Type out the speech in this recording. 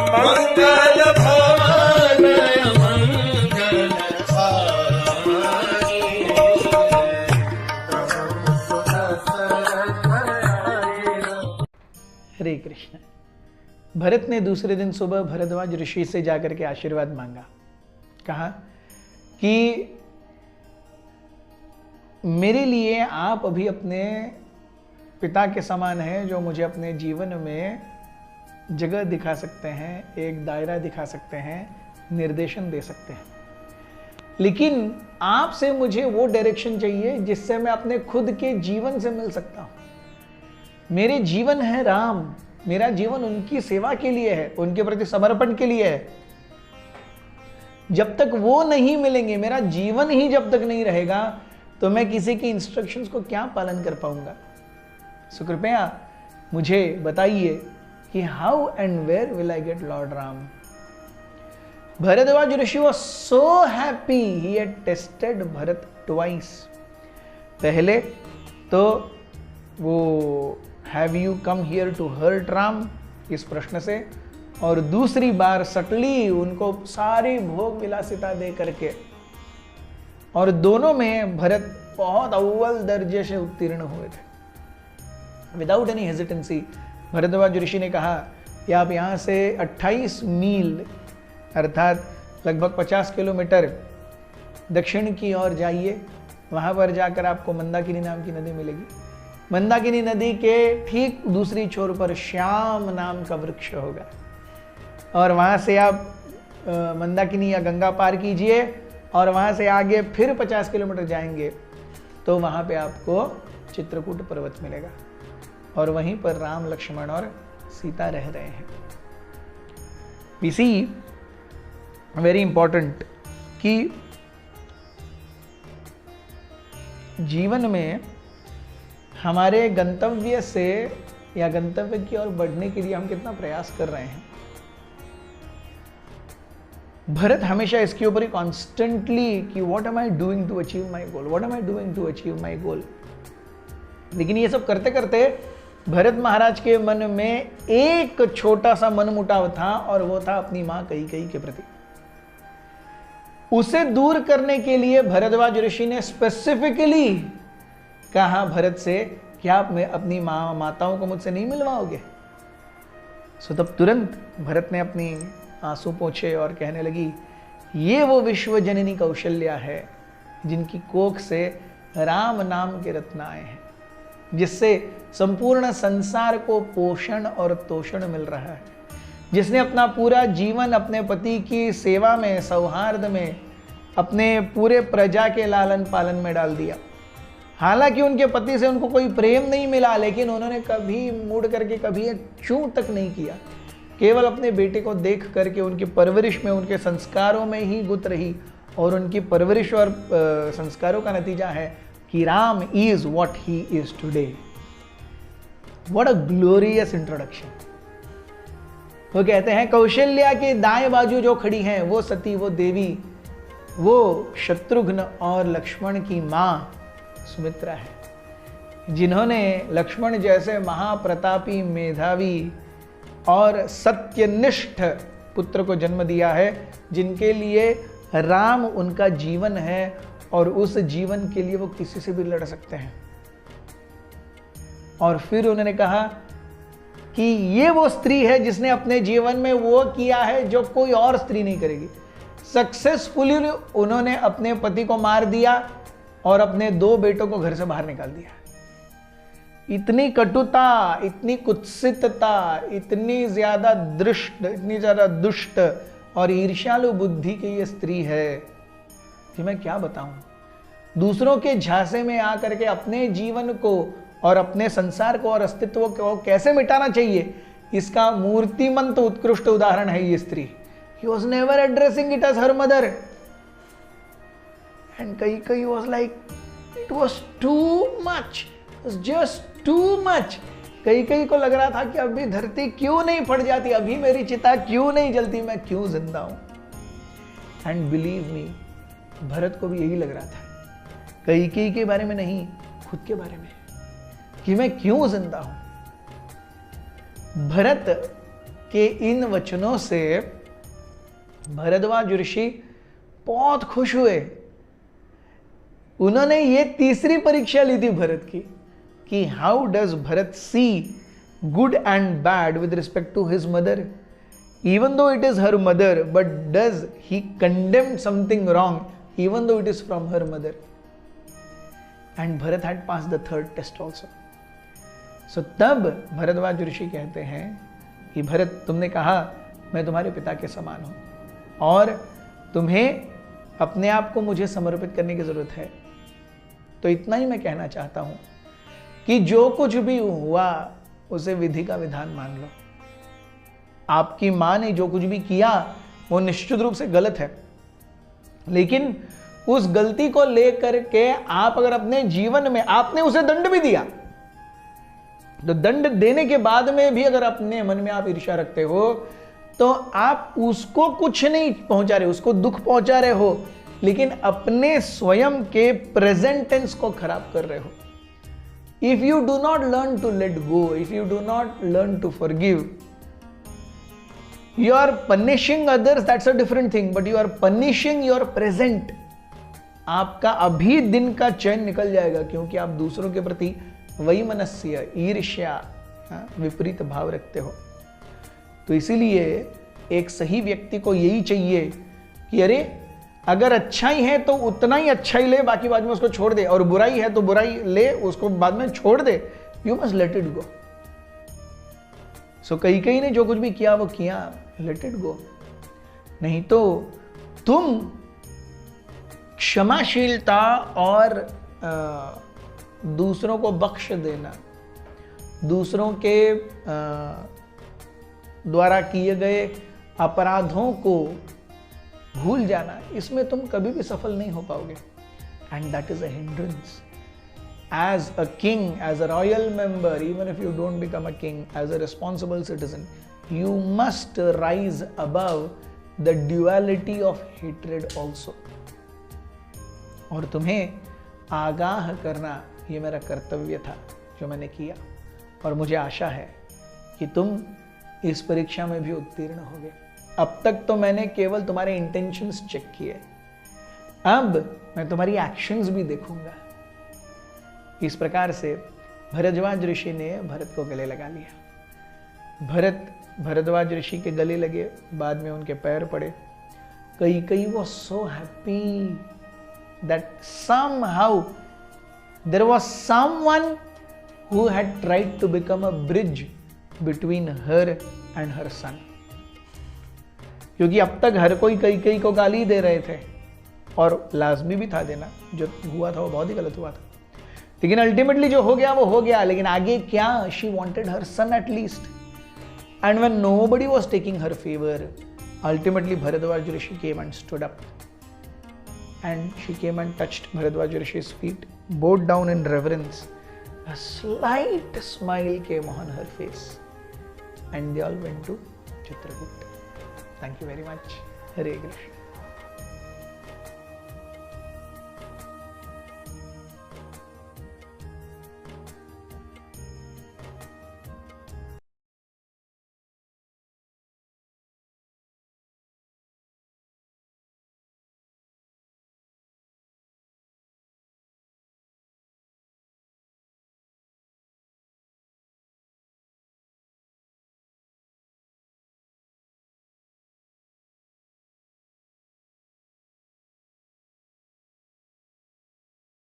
मंगल भवन मंगल हारी। हरे कृष्ण। भरत ने दूसरे दिन सुबह भरद्वाज ऋषि से जाकर के आशीर्वाद मांगा। कहा कि मेरे लिए आप अभी अपने पिता के समान हैं, जो मुझे अपने जीवन में जगह दिखा सकते हैं, एक दायरा दिखा सकते हैं, निर्देशन दे सकते हैं। लेकिन आपसे मुझे वो डायरेक्शन चाहिए जिससे मैं अपने खुद के जीवन से मिल सकता हूं। मेरे जीवन है राम, मेरा जीवन उनकी सेवा के लिए है, उनके प्रति समर्पण के लिए है। जब तक वो नहीं मिलेंगे, मेरा जीवन ही जब तक नहीं रहेगा, तो मैं किसी की इंस्ट्रक्शंस को क्या पालन कर पाऊंगा। सो कृपया मुझे बताइए कि how and where will I get lord Ram. Bharadwaj rishi was so happy he had tested Bharat twice। पहले तो वो have you come here to hurt Ram इस प्रश्न से, और दूसरी बार सटली उनको सारी भोग विलासिता दे करके, और दोनों में भरत बहुत अव्वल दर्जे से उत्तीर्ण हुए थे। विदाउट एनी हेजिटेंसी भरद्वाज ऋषि ने कहा कि आप यहाँ से 28 मील अर्थात लगभग 50 किलोमीटर दक्षिण की ओर जाइए। वहाँ पर जाकर आपको मंदाकिनी नाम की नदी मिलेगी। मंदाकिनी नदी के ठीक दूसरी छोर पर श्याम नाम का वृक्ष होगा, और वहाँ से आप मंदाकिनी या गंगा पार कीजिए, और वहाँ से आगे फिर 50 किलोमीटर जाएंगे तो वहाँ पे आपको चित्रकूट पर्वत मिलेगा, और वहीं पर राम, लक्ष्मण और सीता रह रहे हैं। We see वेरी इंपॉर्टेंट कि जीवन में हमारे गंतव्य से या गंतव्य की ओर बढ़ने के लिए हम कितना प्रयास कर रहे हैं। भरत हमेशा इसके ऊपर ही कॉन्स्टेंटली कि what am I doing to achieve my goal, what am I doing to achieve my goal. लेकिन ये सब करते करते भरत महाराज के मन में एक छोटा सा मनमुटाव था, और वो था अपनी मां कैकेयी के प्रति। उसे दूर करने के लिए भरद्वाज ऋषि ने स्पेसिफिकली कहा भरत से कि आप अपनी माताओं को मुझसे नहीं मिलवाओगे। सो तब तुरंत भरत ने अपनी आंसू पोंछे और कहने लगी, ये वो विश्व जननी कौशल्या है जिनकी कोख से राम नाम के रत्न आए हैं, जिससे संपूर्ण संसार को पोषण और तोषण मिल रहा है, जिसने अपना पूरा जीवन अपने पति की सेवा में, सौहार्द में, अपने पूरे प्रजा के लालन पालन में डाल दिया। हालांकि उनके पति से उनको कोई प्रेम नहीं मिला, लेकिन उन्होंने कभी मुड़ करके कभी एक चूं तक नहीं किया। केवल अपने बेटे को देख करके उनकी परवरिश में, उनके संस्कारों में ही गुत रही, और उनकी परवरिश और संस्कारों का नतीजा है कि Ram is what he is today. What a glorious introduction. वो कहते हैं कौशल्या के दाएं बाजू जो खड़ी हैं वो सती, वो देवी, वो शत्रुघ्न और लक्ष्मण की मां सुमित्रा है, जिन्होंने लक्ष्मण जैसे महाप्रतापी, मेधावी और सत्यनिष्ठ पुत्र को जन्म दिया है, जिनके लिए राम उनका जीवन है, और उस जीवन के लिए वो किसी से भी लड़ सकते हैं। और फिर उन्होंने कहा कि ये वो स्त्री है जिसने अपने जीवन में वो किया है जो कोई और स्त्री नहीं करेगी। सक्सेसफुली उन्होंने अपने पति को मार दिया और अपने 2 बेटों को घर से बाहर निकाल दिया। इतनी कटुता, इतनी कुत्सितता, इतनी ज्यादा दुष्ट और ईर्ष्यालु बुद्धि की ये स्त्री है कि मैं क्या बताऊं। दूसरों के झांसे में आकर के अपने जीवन को और अपने संसार को और अस्तित्व को कैसे मिटाना चाहिए, इसका मूर्तिमंत उत्कृष्ट उदाहरण है ये स्त्री। He was never addressing it as her mother, and Kaikeyi was like, it was too much, it was just too much। Kaikeyi को लग रहा था कि अभी धरती क्यों नहीं फट जाती, अभी मेरी चिता क्यों नहीं जलती, मैं क्यों जिंदा हूं। एंड बिलीव मी, भरत को भी यही लग रहा था, कैकेयी के बारे में नहीं, खुद के बारे में, कि मैं क्यों जिंदा हूं। भरत कि इन वचनों से भरद्वाज ऋषि बहुत खुश हुए। उन्होंने ये तीसरी परीक्षा ली थी भरत की कि how does Bharat see good and bad with respect to his mother, even though it is her mother, but does he condemn something wrong even though it is from her mother? And Bharat had passed the third test also. So तब भरद्वाज ऋषि कहते हैं कि भरत, तुमने कहा मैं तुम्हारे पिता के समान हूं और तुम्हें अपने आप को मुझे समर्पित करने की जरूरत है। तो इतना ही मैं कहना चाहता हूं कि जो कुछ भी हुआ उसे विधि का विधान मान लो। आपकी मां ने जो कुछ भी किया वो निश्चित रूप से गलत है, लेकिन उस गलती को लेकर के आप अगर अपने जीवन में, आपने उसे दंड भी दिया, तो दंड देने के बाद में भी अगर अपने मन में आप ईर्ष्या रखते हो तो आप उसको कुछ नहीं पहुंचा रहे, उसको दुख पहुंचा रहे हो, लेकिन अपने स्वयं के प्रेजेंट टेंस को खराब कर रहे हो। If you do not learn to let go, if you do not learn to forgive, you are punishing others, that's a different thing, but you are punishing your present. आपका अभी दिन का चैन निकल जाएगा, क्योंकि आप दूसरों के प्रति वही मनस्य, ईर्ष्या, विपरीत भाव रखते हो। तो इसीलिए एक सही व्यक्ति को यही चाहिए कि अरे अगर अच्छाई है तो उतना ही अच्छाई ले, बाकी बाद में उसको छोड़ दे, और बुराई है तो बुराई ले, उसको बाद में छोड़ दे। You must let it go. So कई ने जो कुछ भी किया वो किया, लेट इट गो। नहीं तो तुम क्षमाशीलता और दूसरों को बख्श देना, दूसरों के द्वारा किए गए अपराधों को भूल जाना, इसमें तुम कभी भी सफल नहीं हो पाओगे। And that is a hindrance. As a king, as a royal member, even if you don't become a king, as a responsible citizen, you must rise above the duality of hatred also. और तुम्हें आगाह करना ये मेरा कर्तव्य था जो मैंने किया, और मुझे आशा है कि तुम इस परीक्षा में भी उत्तीर्ण होगे। अब तक तो मैंने केवल तुम्हारे इंटेंशंस चेक किए, अब मैं तुम्हारी एक्शंस भी देखूंगा। इस प्रकार से भरद्वाज ऋषि ने भरत को गले लगा लिया। भरत भरद्वाज ऋषि के गले लगे, बाद में उनके पैर पड़े। कई वो so happy that somehow there was someone who had tried to become a bridge between her and her son. क्योंकि अब तक हर कोई कई को गाली दे रहे थे, और लाजमी भी था देना, जो हुआ था वो बहुत ही गलत हुआ था, लेकिन अल्टीमेटली जो हो गया वो हो गया। लेकिन आगे क्या, she wanted her son at least, and when nobody was taking her favour, ultimately Bharadwaj Rishi came and stood up, and she came and touched Bharadwaj Rishi's feet, bowed down in reverence. A slight smile came on her face, and they all went to Chitragupta. Thank you very much. Hare Krishna.